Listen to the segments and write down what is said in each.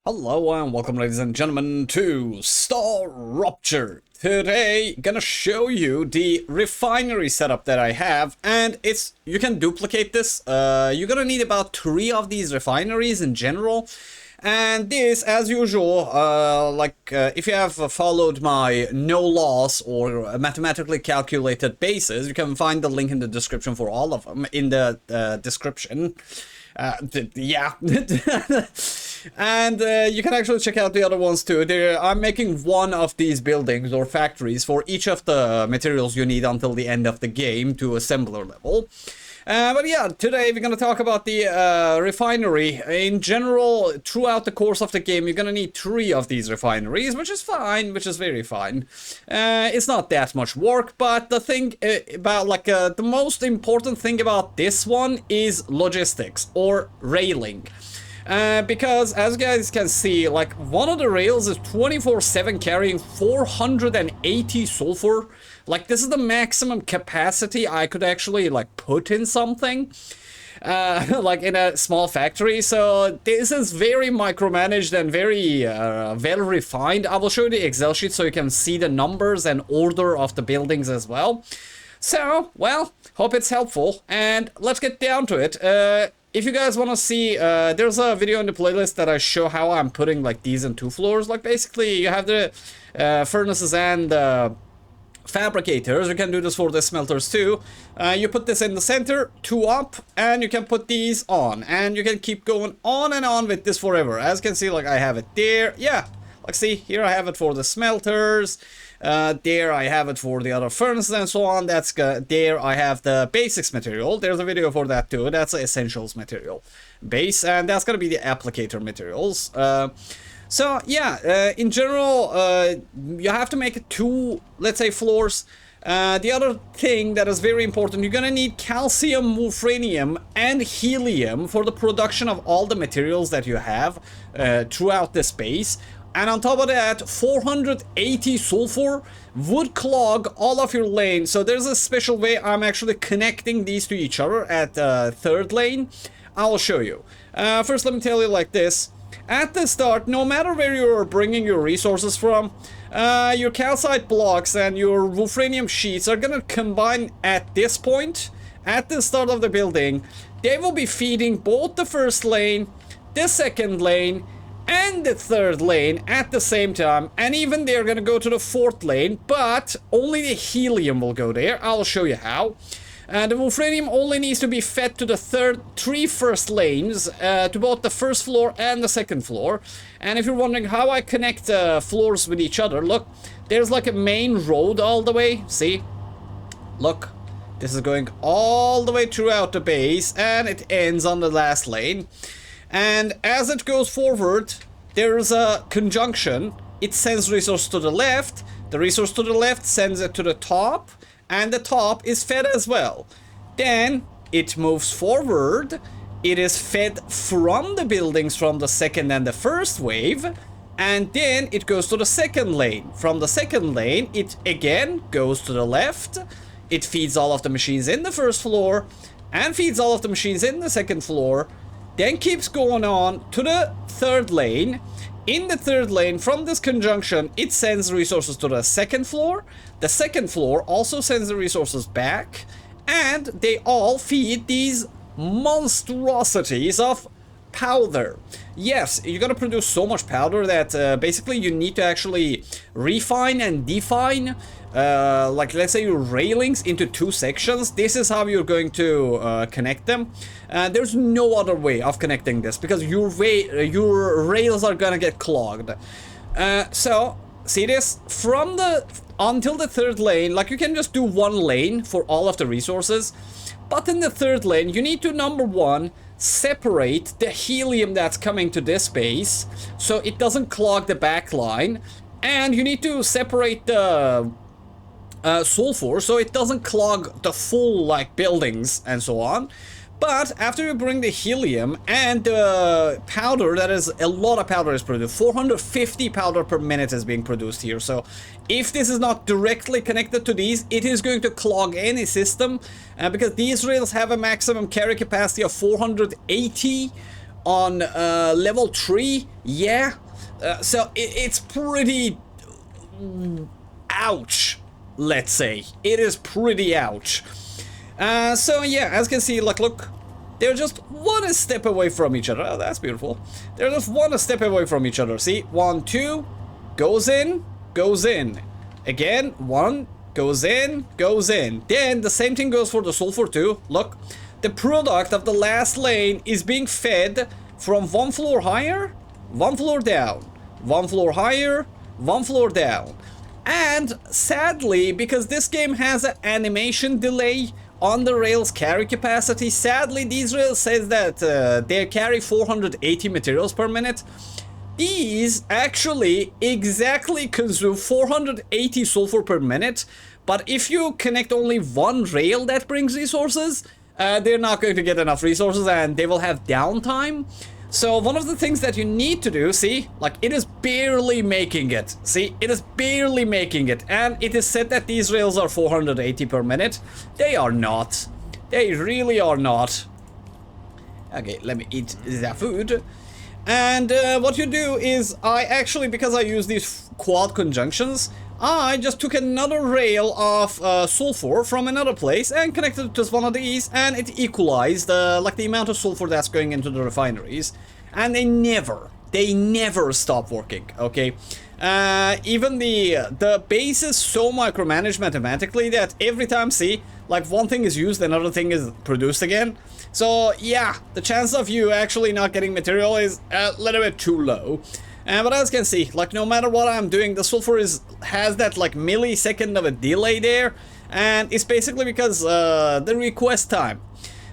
Hello and welcome, ladies and gentlemen, to StarRupture. Today, gonna show you the refinery setup that I have, and you can duplicate this. You're gonna need about 3 of these refineries in general. And this, as usual, if you have followed my no loss or mathematically calculated bases, you can find the link in the description for all of them in the description. Yeah. And you can actually check out the other ones too. I'm making one of these buildings or factories for each of the materials you need until the end of the game to assembler level. But yeah, today we're going to talk about the refinery. In general, throughout the course of the game, you're going to need 3 of these refineries, which is fine, which is very fine. It's not that much work, but the thing about, the most important thing about this one is logistics, or railing. Because, as you guys can see, one of the rails is 24/7 carrying 480 sulfur. This is the maximum capacity I could actually, put in something. In a small factory. So this is very micromanaged and very well refined. I will show you the Excel sheet so you can see the numbers and order of the buildings as well. So, well, hope it's helpful, and let's get down to it. If you guys want to see, there's a video in the playlist that I show how I'm putting these in 2 floors. Basically, you have the furnaces and fabricators. You can do this for the smelters too. You put this in the center, 2 up, and you can put these on, and you can keep going on and on with this forever. As you can see, I have it there. Yeah, see, here I have it for the smelters. There I have it for the other furnaces and so on. There I have the basics material. There's a video for that too. That's the essentials material base, and that's gonna be the applicator materials. So yeah, in general, you have to make 2, let's say, floors. The other thing that is very important, you're gonna need calcium, wolfranium, and helium for the production of all the materials that you have throughout the space. And on top of that, 480 sulfur would clog all of your lanes. So there's a special way I'm actually connecting these to each other at the 3rd lane. I'll show you. First, let me tell you like this. At the start, no matter where you're bringing your resources from, your calcite blocks and your wolfranium sheets are gonna combine at this point, at the start of the building. They will be feeding both the 1st lane, the 2nd lane, and the 3rd lane at the same time, and even they're gonna go to the 4th lane, but only the helium will go there. I'll show you how. The wolfranium only needs to be fed to the 3 first lanes, to both the 1st floor and the 2nd floor. And if you're wondering how I connect floors with each other, look, there's a main road all the way. See? Look, this is going all the way throughout the base, and it ends on the last lane. And as it goes forward, there's a conjunction. It sends resource to the left, the resource to the left sends it to the top, and the top is fed as well. Then it moves forward, it is fed from the buildings from the 2nd and the 1st wave, and then it goes to the 2nd lane. From the 2nd lane, it again goes to the left, it feeds all of the machines in the 1st floor, and feeds all of the machines in the 2nd floor, then keeps going on to the 3rd lane. In the 3rd lane, from this conjunction, it sends resources to the 2nd floor. The 2nd floor also sends the resources back, and they all feed these monstrosities of powder. Yes, you're gonna produce so much powder that basically you need to actually refine and define, let's say, your railings into 2 sections. This is how you're going to connect them. There's no other way of connecting this because your rails are gonna get clogged. So see this, until the 3rd lane, you can just do 1 lane for all of the resources, but in the 3rd lane you need to, number 1, separate the helium that's coming to this base so it doesn't clog the back line, and you need to separate the sulfur so it doesn't clog the full buildings and so on. But after you bring the helium and the powder, that is a lot of powder is produced. 450 powder per minute is being produced here. So if this is not directly connected to these, it is going to clog any system because these rails have a maximum carry capacity of 480 on level 3, yeah. So it's pretty ouch, let's say. It is pretty ouch. So yeah, as you can see, like, look, they're just one step away from each other. Oh, that's beautiful. They're just one step away from each other. See, 1, 2, goes in, goes in. Again, 1, goes in, goes in. Then the same thing goes for the sulfur too. Look, the product of the last lane is being fed from 1 floor higher, 1 floor down, 1 floor higher, 1 floor down. And sadly, because this game has an animation delay on the rails carry capacity, sadly these rails says that they carry 480 materials per minute. These actually exactly consume 480 sulfur per minute, but if you connect only one rail that brings resources, they're not going to get enough resources and they will have downtime. So one of the things that you need to do, see, like, it is barely making it. See, it is barely making it. And it is said that these rails are 480 per minute. They are not. They really are not. Okay, let me eat the food. And what you do is, I actually, because I use these quad conjunctions, I just took another rail of sulfur from another place and connected it to one of these, and it equalized like the amount of sulfur that's going into the refineries. And they never stop working, okay? Even the base is so micromanaged mathematically that every time, see, like, one thing is used, another thing is produced again. So yeah, the chance of you actually not getting material is a little bit too low. But as you can see, like, no matter what I'm doing, the sulfur has that like millisecond of a delay there, and it's basically because the request time.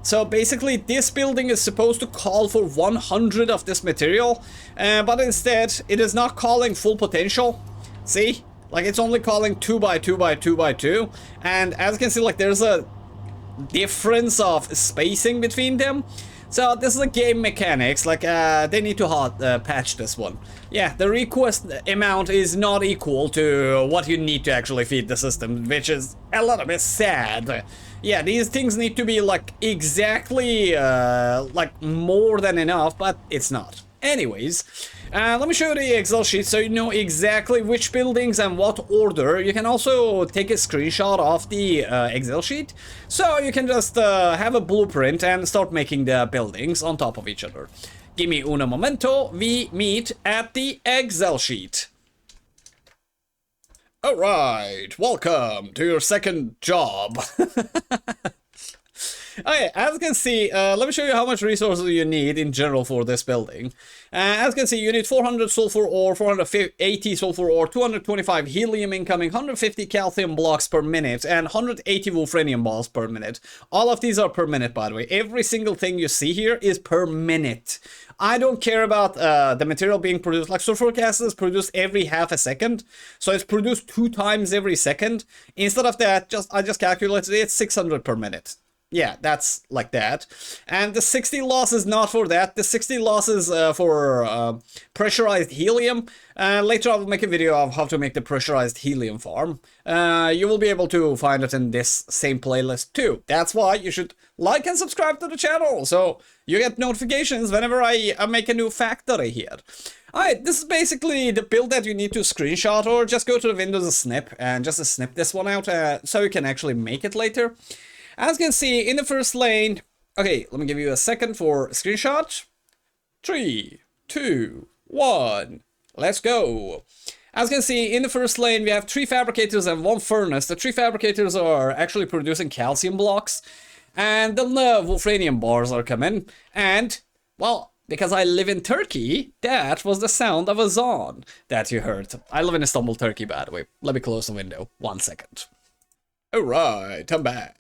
So basically this building is supposed to call for 100 of this material, but instead it is not calling full potential. See, like, it's only calling 2 by 2 by 2 by 2, and as you can see, like, there's a difference of spacing between them. So this is a game mechanics, like, they need to patch this one. Yeah, the request amount is not equal to what you need to actually feed the system, which is a little bit sad. Yeah, these things need to be, like, exactly, like, more than enough, but it's not. Anyways, let me show you the Excel sheet so you know exactly which buildings and what order. You can also take a screenshot of the Excel sheet, so you can just have a blueprint and start making the buildings on top of each other. Give me uno momento, we meet at the Excel sheet. Alright, welcome to your second job. Okay, as you can see, let me show you how much resources you need in general for this building. As you can see, you need 400 sulfur ore, 480 sulfur ore, 225 helium incoming, 150 calcium blocks per minute, and 180 wolfranium balls per minute. All of these are per minute, by the way. Every single thing you see here is per minute. I don't care about the material being produced. Like, sulfuric acid is produced every half a second, so it's produced 2 times every second. Instead of that, I just calculated it's 600 per minute. Yeah, that's like that. And the 60 loss is not for that. The 60 loss is for pressurized helium. Later I will make a video of how to make the pressurized helium farm. You will be able to find it in this same playlist too. That's why you should like and subscribe to the channel, so you get notifications whenever I make a new factory here. Alright, this is basically the build that you need to screenshot, or just go to the Windows snip and just snip this one out so you can actually make it later. As you can see, in the first lane, okay, let me give you a second for screenshot. 3, 2, 1, let's go. As you can see, in the first lane, we have 3 fabricators and 1 furnace. The 3 fabricators are actually producing calcium blocks, and the wolfranium bars are coming. And, well, because I live in Turkey, that was the sound of a zon that you heard. I live in Istanbul, Turkey, by the way. Let me close the window. 1 second. Alright, I'm back.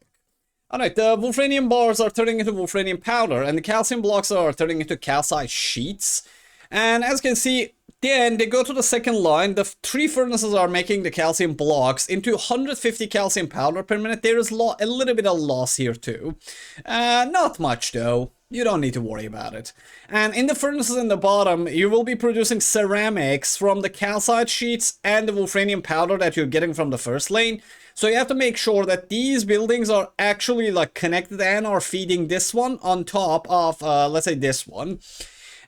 Alright, the wolfranium bars are turning into wolfranium powder, and the calcium blocks are turning into calcite sheets. And as you can see, then they go to the second line. The 3 furnaces are making the calcium blocks into 150 calcium powder per minute. There is a little bit of loss here too. Not much though. You don't need to worry about it. And in the furnaces in the bottom, you will be producing ceramics from the calcite sheets and the wolfranium powder that you're getting from the first lane. So you have to make sure that these buildings are actually, like, connected and are feeding this one on top of, let's say, this one.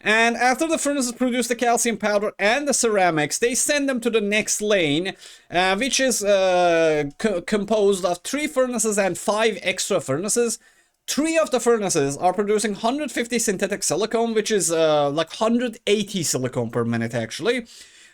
And after the furnaces produce the calcium powder and the ceramics, they send them to the next lane, which is composed of 3 furnaces and 5 extra furnaces. 3 of the furnaces are producing 150 synthetic silicone, which is like 180 silicone per minute actually.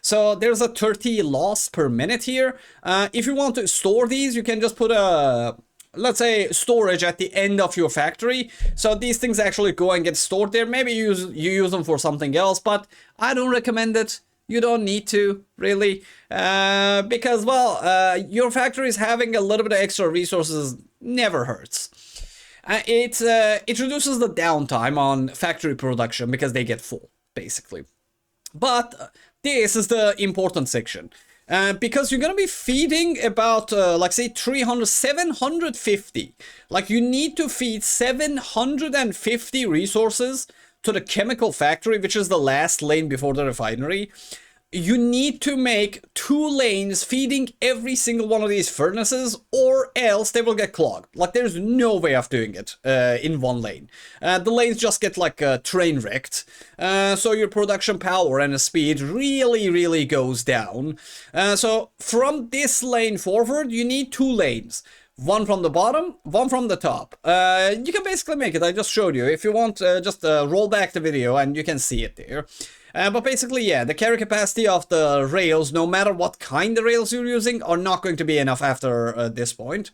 So there's a 30 loss per minute here. If you want to store these, you can just put a, let's say, storage at the end of your factory. So these things actually go and get stored there. Maybe you use them for something else, but I don't recommend it. You don't need to, really. Because, well, your factory is having a little bit of extra resources never hurts. It reduces the downtime on factory production because they get full, basically. But this is the important section. Because you're gonna be feeding about, like say 750. Like you need to feed 750 resources to the chemical factory, which is the last lane before the refinery. You need to make 2 lanes feeding every single one of these furnaces, or else they will get clogged. Like there's no way of doing it in 1 lane. The lanes just get like train wrecked. So your production power and the speed really goes down. So from this lane forward, you need 2 lanes. 1 from the bottom, 1 from the top. You can basically make it. I just showed you. If you want, just roll back the video and you can see it there. But basically, yeah, the carry capacity of the rails, no matter what kind of rails you're using, are not going to be enough after this point.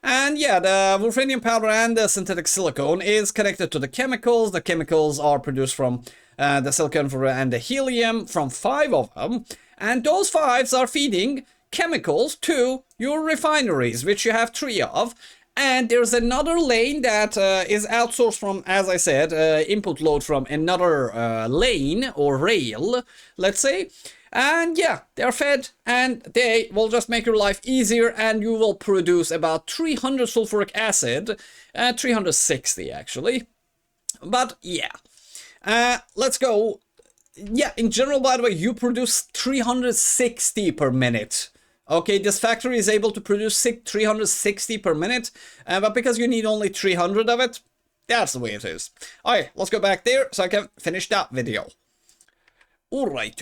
And yeah, the wolfranium powder and the synthetic silicone is connected to the chemicals. The chemicals are produced from the silicon and the helium, from 5 of them. And those 5s are feeding chemicals to your refineries, which you have 3 of. And there's another lane that is outsourced from, as I said, input load from another lane or rail, let's say. And yeah, they're fed and they will just make your life easier, and you will produce about 300 sulfuric acid, 360 actually. But yeah, let's go. Yeah, in general, by the way, you produce 360 per minute. Okay, this factory is able to produce 360 per minute, but because you need only 300 of it, that's the way it is. Alright, let's go back there so I can finish that video. Alright.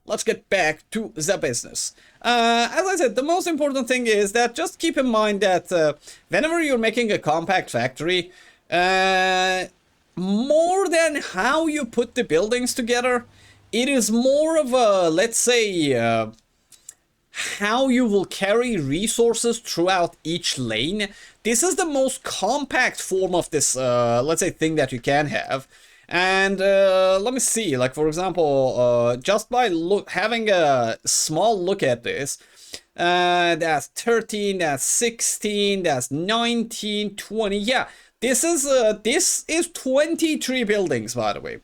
Let's get back to the business. As I said, the most important thing is that just keep in mind that whenever you're making a compact factory, more than how you put the buildings together, it is more of a, let's say, how you will carry resources throughout each lane. This is the most compact form of this, let's say, thing that you can have. And let me see, like for example, just by having a small look at this, that's 13, that's 16, that's 19, 20. Yeah, this is 23 buildings, by the way.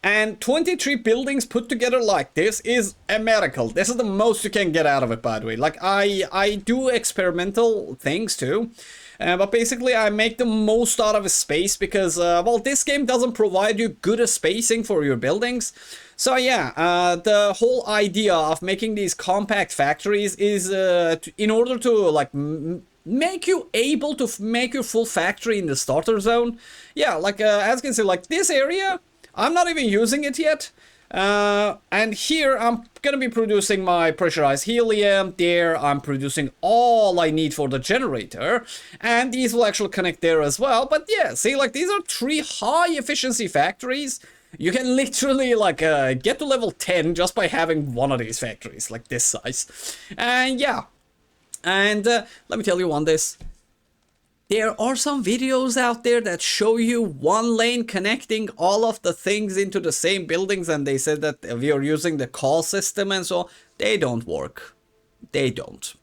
And 23 buildings put together like this is a miracle. This is the most you can get out of it, by the way. Like, I do experimental things too. But basically, I make the most out of a space because, well, this game doesn't provide you good spacing for your buildings. So yeah, the whole idea of making these compact factories is in order to, like, make you able to make your full factory in the starter zone. Yeah, like, as you can see, like, this area, I'm not even using it yet. And here I'm gonna be producing my pressurized helium. There I'm producing all I need for the generator, and these will actually connect there as well. But yeah, see, like, these are 3 high efficiency factories. You can literally, like, get to level 10 just by having one of these factories like this size. And yeah, and let me tell you on this. There are some videos out there that show you 1 lane connecting all of the things into the same buildings, and they said that we are using the call system and so. They don't work. They don't.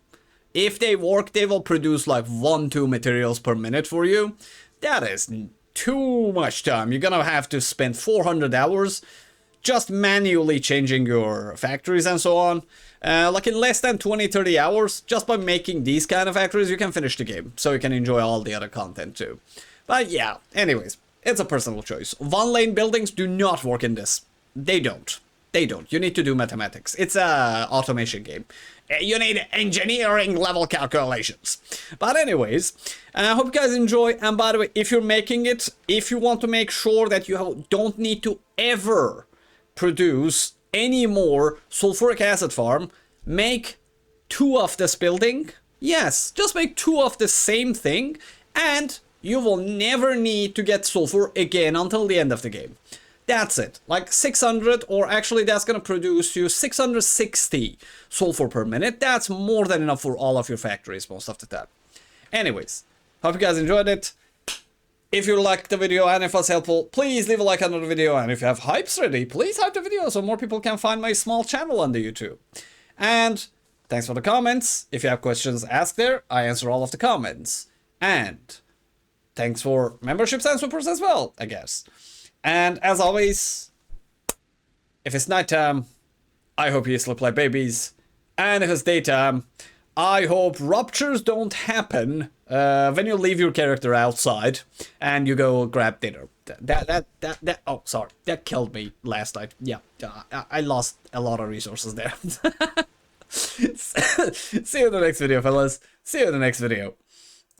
If they work, they will produce like 1-2 materials per minute for you. That is too much time. You're gonna have to spend 400 hours just manually changing your factories and so on. Like in less than 20-30 hours, just by making these kind of factories, you can finish the game. So you can enjoy all the other content too. But yeah, anyways, it's a personal choice. 1 lane buildings do not work in this. They don't. They don't. You need to do mathematics. It's a automation game. You need engineering level calculations. But anyways, I hope you guys enjoy. And by the way, if you're making it, if you want to make sure that you don't need to ever produce any more sulfuric acid farm, make 2 of this building. Yes, just make 2 of the same thing, and you will never need to get sulfur again until the end of the game. That's it. Like 600, or actually that's gonna produce you 660 sulfur per minute. That's more than enough for all of your factories most of the time. Anyways, hope you guys enjoyed it. If you liked the video and if it was helpful, please leave a like on the video. And if you have hypes ready, please hype the video so more people can find my small channel on the YouTube. And thanks for the comments. If you have questions, ask there. I answer all of the comments. And thanks for memberships and supers as well, I guess. And as always, if it's nighttime, I hope you sleep like babies. And if it's daytime, I hope ruptures don't happen when you leave your character outside and you go grab dinner. Oh, sorry. That killed me last night. Yeah, I lost a lot of resources there. See you in the next video, fellas. See you in the next video.